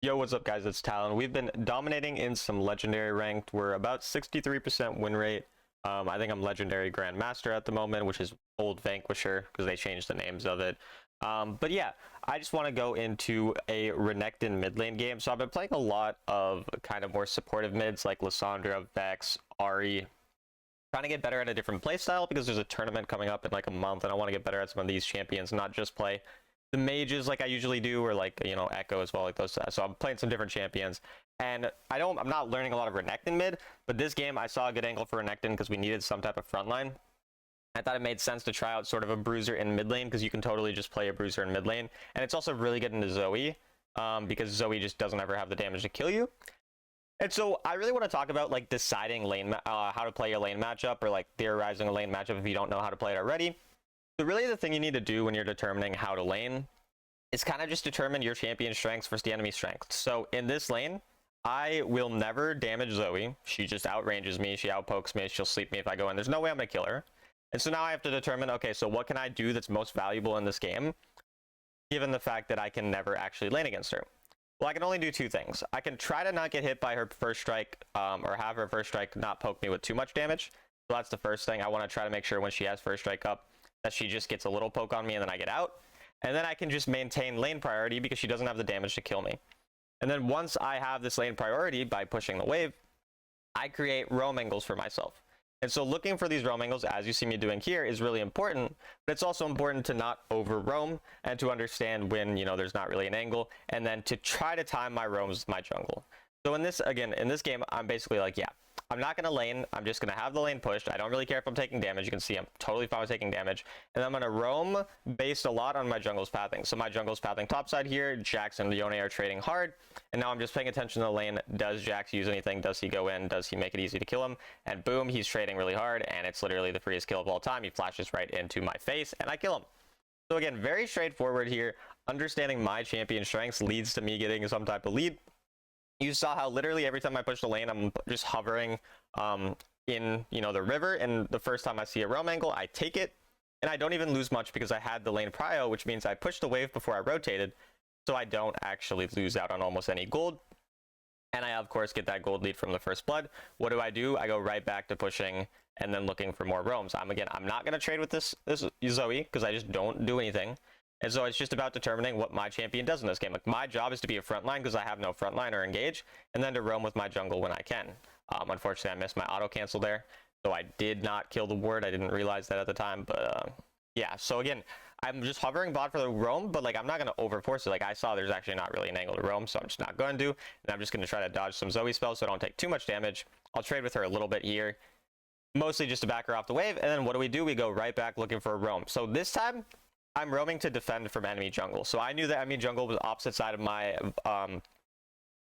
Yo, what's up, guys? It's Talon. We've been dominating in some legendary ranked. We're about 63% win rate. I think I'm legendary grandmaster at the moment, which is old vanquisher because they changed the names of it. But yeah, I just want to go into a Renekton mid lane game. So I've been playing a lot of kind of more supportive mids like Lissandra, Vex, Ahri, trying to get better at a different playstyle because there's a tournament coming up in like a month, and I want to get better at some of these champions, not just play the mages like I usually do, or like, you know, Echo as well, like those. So I'm playing some different champions, and I'm not learning a lot of Renekton mid, but this game I saw a good angle for Renekton because we needed some type of frontline. I thought it made sense to try out sort of a bruiser in mid lane because you can totally just play a bruiser in mid lane, and it's also really good into Zoe because Zoe just doesn't ever have the damage to kill you. And so I really want to talk about like deciding lane how to play your lane matchup, or like theorizing a lane matchup if you don't know how to play it already. So really the thing you need to do when you're determining how to lane is kind of just determine your champion strengths versus the enemy strength. So in this lane, I will never damage Zoe. She just outranges me, she outpokes me, she'll sleep me if I go in. There's no way I'm going to kill her. And so now I have to determine, okay, so what can I do that's most valuable in this game, given the fact that I can never actually lane against her? Well, I can only do two things. I can try to not get hit by her first strike, or have her first strike not poke me with too much damage. So that's the first thing. I want to try to make sure when she has first strike up that she just gets a little poke on me and then I get out. And then I can just maintain lane priority because she doesn't have the damage to kill me. And then once I have this lane priority by pushing the wave, I create roam angles for myself. And so looking for these roam angles, as you see me doing here, is really important, but it's also important to not over roam and to understand when, you know, there's not really an angle, and then to try to time my roams with my jungle. So in this, again, in this game, I'm basically like, yeah, I'm not going to lane. I'm just going to have the lane pushed. I don't really care if I'm taking damage. You can see I'm totally fine with taking damage. And I'm going to roam based a lot on my jungle's pathing. So my jungle's pathing topside here. Jax and Yone are trading hard. And now I'm just paying attention to the lane. Does Jax use anything? Does he go in? Does he make it easy to kill him? And boom, he's trading really hard. And it's literally the freest kill of all time. He flashes right into my face and I kill him. So again, very straightforward here. Understanding my champion strengths leads to me getting some type of lead. You saw how literally every time I push the lane, I'm just hovering in, you know, the river, and the first time I see a roam angle, I take it, and I don't even lose much because I had the lane prio, which means I pushed the wave before I rotated, so I don't actually lose out on almost any gold. And I, of course, get that gold lead from the first blood. What do? I go right back to pushing and then looking for more roams. I'm not going to trade with this Zoe because I just don't do anything. And so it's just about determining what my champion does in this game. Like, my job is to be a frontline because I have no frontline or engage, and then to roam with my jungle when I can. Unfortunately, I missed my auto cancel there, so I did not kill the ward. I didn't realize that at the time, but yeah. So again, I'm just hovering bot for the roam, but like I'm not going to overforce it. Like I saw there's actually not really an angle to roam, so I'm just not going to. And I'm just going to try to dodge some Zoe spells so I don't take too much damage. I'll trade with her a little bit here, mostly just to back her off the wave. And then what do? We go right back looking for a roam. So this time, I'm roaming to defend from enemy jungle. So I knew that enemy jungle was opposite side of my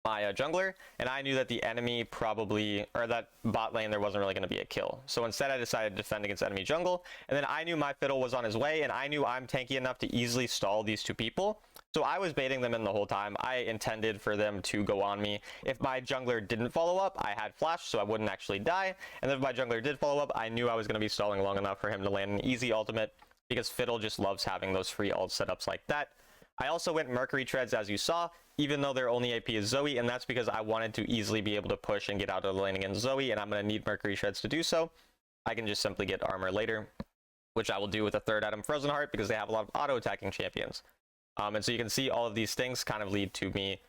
jungler, and I knew that the enemy probably, or that bot lane, there wasn't really going to be a kill. So instead I decided to defend against enemy jungle, and then I knew my fiddle was on his way, and I knew I'm tanky enough to easily stall these two people. So I was baiting them in the whole time. I intended for them to go on me. If my jungler didn't follow up, I had flash, so I wouldn't actually die. And if my jungler did follow up, I knew I was going to be stalling long enough for him to land an easy ultimate, because Fiddle just loves having those free ult setups like that. I also went Mercury Treads, as you saw, even though their only AP is Zoe, and that's because I wanted to easily be able to push and get out of the lane against Zoe, and I'm going to need Mercury Treads to do so. I can just simply get armor later, which I will do with a third item, Frozen Heart, because they have a lot of auto-attacking champions. And so you can see all of these things kind of lead to me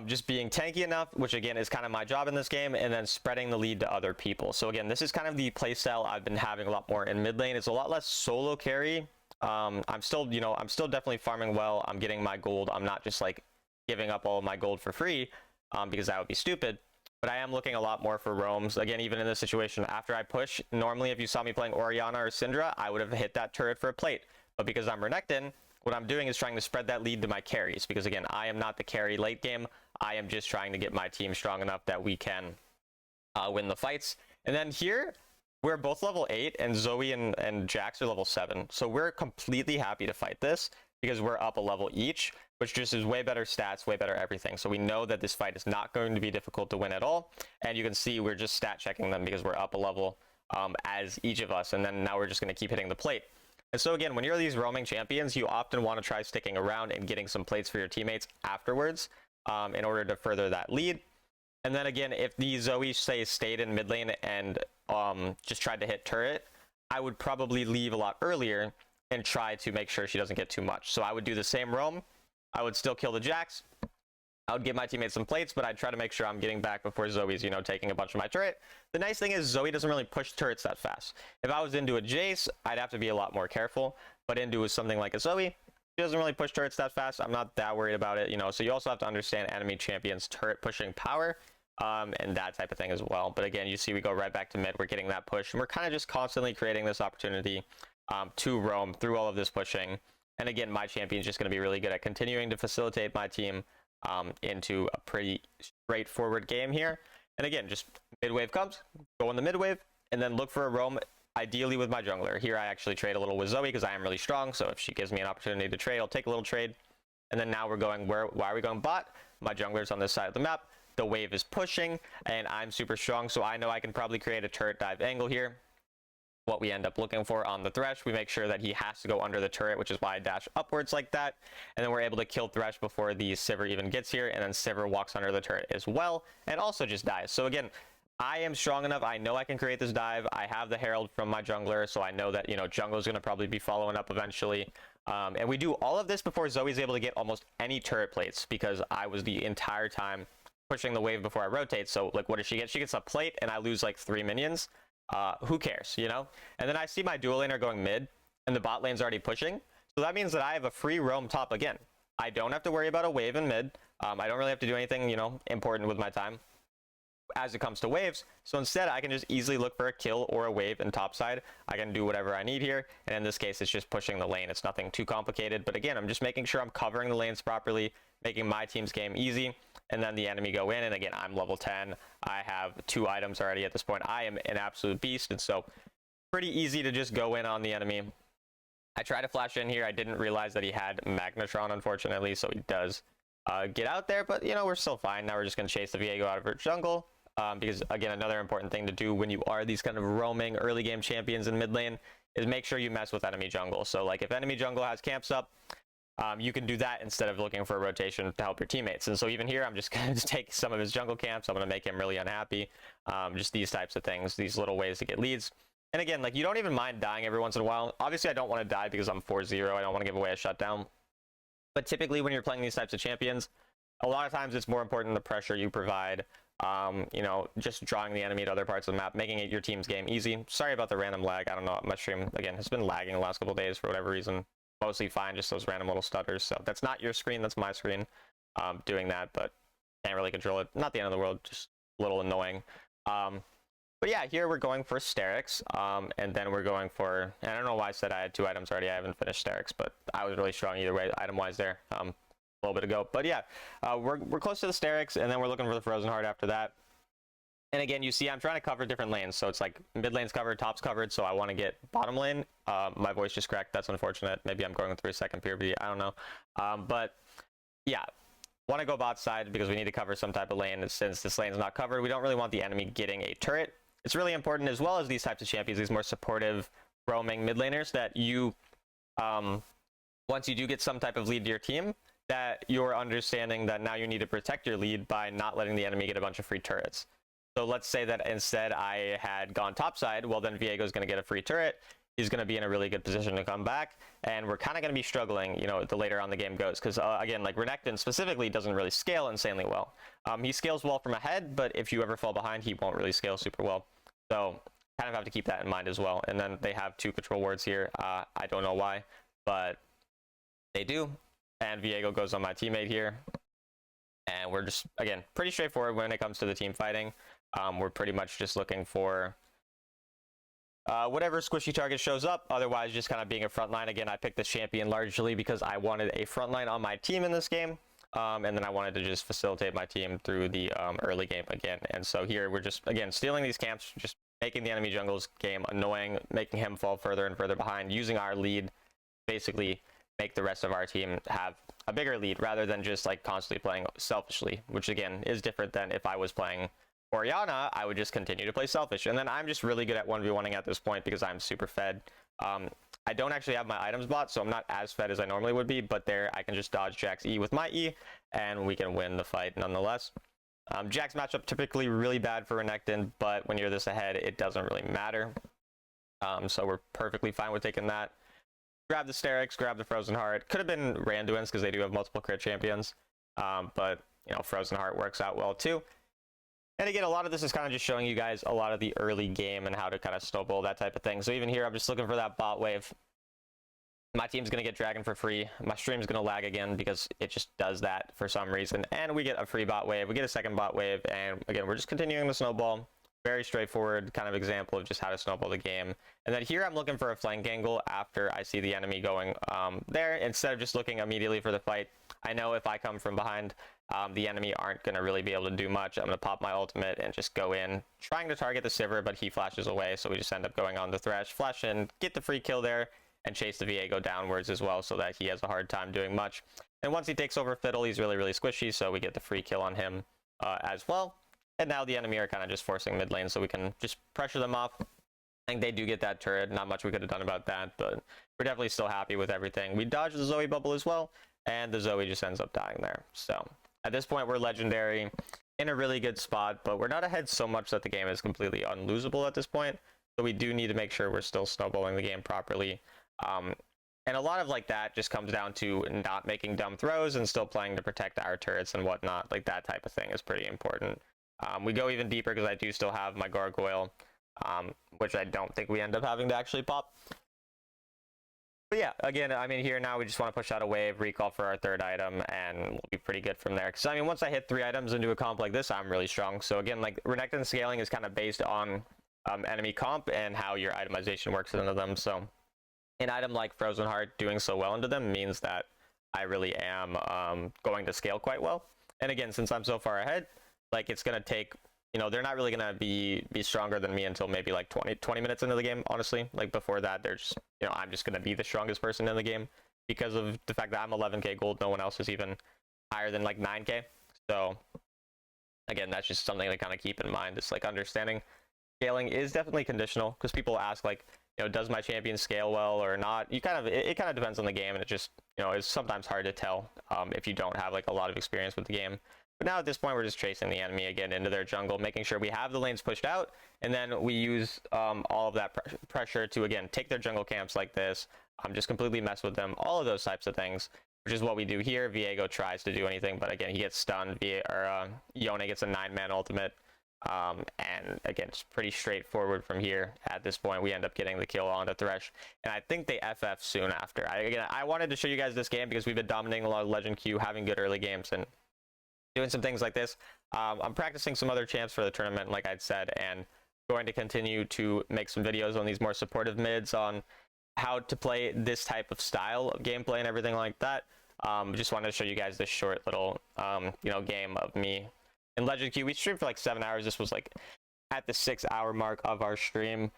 just being tanky enough, which again is kind of my job in this game, and then spreading the lead to other people. So again, this is kind of the playstyle I've been having a lot more in mid lane. It's a lot less solo carry. I'm still definitely farming well. I'm getting my gold. I'm not just like giving up all of my gold for free, because that would be stupid. But I am looking a lot more for roams. Again, even in this situation, after I push, normally if you saw me playing Orianna or Syndra, I would have hit that turret for a plate. But because I'm Renekton, what I'm doing is trying to spread that lead to my carries, because again, I am not the carry late game. I am just trying to get my team strong enough that we can win the fights. And then here, we're both level 8, and Zoe and Jax are level 7. So we're completely happy to fight this, because we're up a level each, which just is way better stats, way better everything. So we know that this fight is not going to be difficult to win at all. And you can see we're just stat checking them because we're up a level as each of us. And then now we're just going to keep hitting the plate. And so again, when you're these roaming champions, you often want to try sticking around and getting some plates for your teammates afterwards. in order to further that lead. And then again, if the Zoe, say, stayed in mid lane and just tried to hit turret, I would probably leave a lot earlier and try to make sure she doesn't get too much. So I would do the same roam. I would still kill the Jax. I would give my teammates some plates, but I'd try to make sure I'm getting back before Zoe's, you know, taking a bunch of my turret. The nice thing is Zoe doesn't really push turrets that fast. If I was into a Jace, I'd have to be a lot more careful. But into something like a Zoe, she doesn't really push turrets that fast. I'm not that worried about it, you know. So you also have to understand enemy champions' turret pushing power. And that type of thing as well. But again, you see we go right back to mid. We're getting that push, and we're kind of just constantly creating this opportunity to roam through all of this pushing. And again, my champion's just going to be really good at continuing to facilitate my team into a pretty straightforward game here. And again, just mid wave comes, go in the mid wave, and then look for a roam, ideally with my jungler. Here I actually trade a little with Zoe because I am really strong, so if she gives me an opportunity to trade, I'll take a little trade. And then now we're going why are we going bot? My jungler's on this side of the map. The wave is pushing, and I'm super strong, so I know I can probably create a turret dive angle here. What we end up looking for on the Thresh, we make sure that he has to go under the turret, which is why I dash upwards like that. And then we're able to kill Thresh before the Sivir even gets here, and then Sivir walks under the turret as well, and also just dies. So again, I am strong enough. I know I can create this dive. I have the Herald from my jungler, so I know that, you know, jungle's going to probably be following up eventually. And we do all of this before Zoe's able to get almost any turret plates, because I was the entire time pushing the wave before I rotate. So like, what does she get? She gets a plate and I lose like 3 minions. Who cares, you know? And then I see my dual laner going mid and the bot lane's already pushing. So that means that I have a free roam top again. I don't have to worry about a wave in mid. I don't really have to do anything, you know, important with my time as it comes to waves. So instead I can just easily look for a kill or a wave in top side. I can do whatever I need here. And in this case, it's just pushing the lane. It's nothing too complicated, but again, I'm just making sure I'm covering the lanes properly, making my team's game easy. And then the enemy go in, and again, I'm level 10. I have 2 items already at this point. I am an absolute beast, and so pretty easy to just go in on the enemy. I try to flash in here. I didn't realize that he had Magnetron, unfortunately, so he does get out there, but you know, we're still fine. Now we're just going to chase the Viego out of her jungle, because again, another important thing to do when you are these kind of roaming early game champions in mid lane is make sure you mess with enemy jungle. So like if enemy jungle has camps up, you can do that instead of looking for a rotation to help your teammates. And so even here, I'm just going to take some of his jungle camps. I'm going to make him really unhappy. Just these types of things, these little ways to get leads. And again, like, you don't even mind dying every once in a while. Obviously, I don't want to die because I'm 4-0. I don't want to give away a shutdown. But typically, when you're playing these types of champions, a lot of times it's more important the pressure you provide. You know, just drawing the enemy to other parts of the map, making it your team's game easy. Sorry about the random lag. I don't know. My stream, again, has been lagging the last couple of days for whatever reason. Mostly fine, just those random little stutters. So that's not your screen, that's my screen doing that, but can't really control it. Not the end of the world, just a little annoying. But yeah, here we're going for Sterix, and then we're going for, and I don't know why I said I had 2 items already. I haven't finished Sterix, but I was really strong either way, item-wise there, a little bit ago. But yeah, we're close to the Sterix, and then we're looking for the Frozen Heart after that. And again, you see I'm trying to cover different lanes, so it's like mid lane's covered, top's covered, so I want to get bottom lane. My voice just cracked, that's unfortunate. Maybe I'm going through a second puberty, I don't know. But yeah, want to go bot side because we need to cover some type of lane. Since this lane's not covered, we don't really want the enemy getting a turret. It's really important, as well as these types of champions, these more supportive roaming mid laners, that you, once you do get some type of lead to your team, that you're understanding that now you need to protect your lead by not letting the enemy get a bunch of free turrets. So let's say that instead I had gone topside, well then Viego's going to get a free turret. He's going to be in a really good position to come back, and we're kind of going to be struggling, you know, the later on the game goes, because again, like Renekton specifically doesn't really scale insanely well. He scales well from ahead, but if you ever fall behind, he won't really scale super well. So kind of have to keep that in mind as well. And then they have 2 control wards here. I don't know why, but they do. And Viego goes on my teammate here. And we're just, again, pretty straightforward when it comes to the team fighting. We're pretty much just looking for whatever squishy target shows up. Otherwise, just kind of being a frontline. Again, I picked this champion largely because I wanted a frontline on my team in this game. And then I wanted to just facilitate my team through the early game again. And so here we're just, again, stealing these camps, just making the enemy jungle's game annoying, making him fall further and further behind, using our lead, basically make the rest of our team have a bigger lead rather than just like constantly playing selfishly, which again is different than if I was playing Orianna. I would just continue to play selfish, and then I'm just really good at 1v1ing at this point because I'm super fed. I don't actually have my items bot, so I'm not as fed as I normally would be, but there I can just dodge Jax E with my E, and we can win the fight nonetheless. Jack's matchup typically really bad for Renekton, but when you're this ahead, it doesn't really matter. So we're perfectly fine with taking that. Grab the Sterak's, grab the Frozen Heart. Could have been Randuin's because they do have multiple crit champions, but you know, Frozen Heart works out well too. And again, a lot of this is kind of just showing you guys a lot of the early game and how to kind of snowball, that type of thing. So even here, I'm just looking for that bot wave. My team's going to get Dragon for free. My stream's going to lag again because it just does that for some reason. And we get a free bot wave. We get a second bot wave. And again, we're just continuing the snowball. Very straightforward kind of example of just how to snowball the game. And then here I'm looking for a flank angle after I see the enemy going there. Instead of just looking immediately for the fight, I know if I come from behind, the enemy aren't going to really be able to do much. I'm going to pop my ultimate and just go in, trying to target the Sivir, but he flashes away. So we just end up going on the Thresh, flash in, get the free kill there, and chase the Viego downwards as well so that he has a hard time doing much. And once he takes over Fiddle, he's really, really squishy, so we get the free kill on him as well. And now the enemy are kind of just forcing mid lane, so we can just pressure them off. I think they do get that turret. Not much we could have done about that, but we're definitely still happy with everything. We dodge the Zoe bubble as well, and the Zoe just ends up dying there. So at this point, we're legendary in a really good spot, but we're not ahead so much that the game is completely unlosable at this point. So we do need to make sure we're still snowballing the game properly. And a lot of like that just comes down to not making dumb throws and still playing to protect our turrets and whatnot. Like that type of thing is pretty important. We go even deeper because I do still have my Gargoyle, which I don't think we end up having to actually pop. But yeah, again, I mean, here now we just want to push out a wave, recall for our third item, and we'll be pretty good from there. Because, I mean, once I hit 3 items into a comp like this, I'm really strong. So again, like, Renekton scaling is kind of based on enemy comp and how your itemization works into them. So an item like Frozen Heart doing so well into them means that I really am going to scale quite well. And again, since I'm so far ahead, like, it's going to take, you know, they're not really going to be stronger than me until maybe like 20 minutes into the game, honestly. Like, before that, they're just, you know, I'm just going to be the strongest person in the game because of the fact that I'm 11k gold. No one else is even higher than like 9k. So again, that's just something to kind of keep in mind. It's like understanding scaling is definitely conditional because people ask, like, you know, does my champion scale well or not? You kind of, it kind of depends on the game, and it just, you know, it's sometimes hard to tell if you don't have like a lot of experience with the game. But now at this point, we're just chasing the enemy again into their jungle, making sure we have the lanes pushed out, and then we use all of that pressure to, again, take their jungle camps like this, just completely mess with them, all of those types of things, which is what we do here. Viego tries to do anything, but again, he gets stunned. Yone gets a 9-man ultimate, and again, it's pretty straightforward from here. At this point, we end up getting the kill on the Thresh, and I think they FF soon after. I wanted to show you guys this game because we've been dominating a lot of Legend Q, having good early games, and doing some things like this. I'm practicing some other champs for the tournament, like I'd said, and going to continue to make some videos on these more supportive mids on how to play this type of style of gameplay and everything like that. Just wanted to show you guys this short little, you know, game of me in Legend Q. We streamed for like 7 hours. This was like at the 6-hour mark of our stream.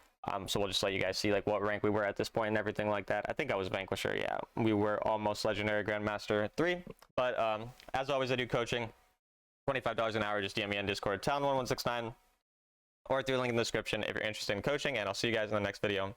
So we'll just let you guys see like what rank we were at this point and everything like that. I think I was Vanquisher. Yeah, we were almost Legendary Grandmaster 3. But as always, I do coaching. $25 an hour. Just DM me on Discord, Town1169, or through the link in the description if you're interested in coaching, and I'll see you guys in the next video.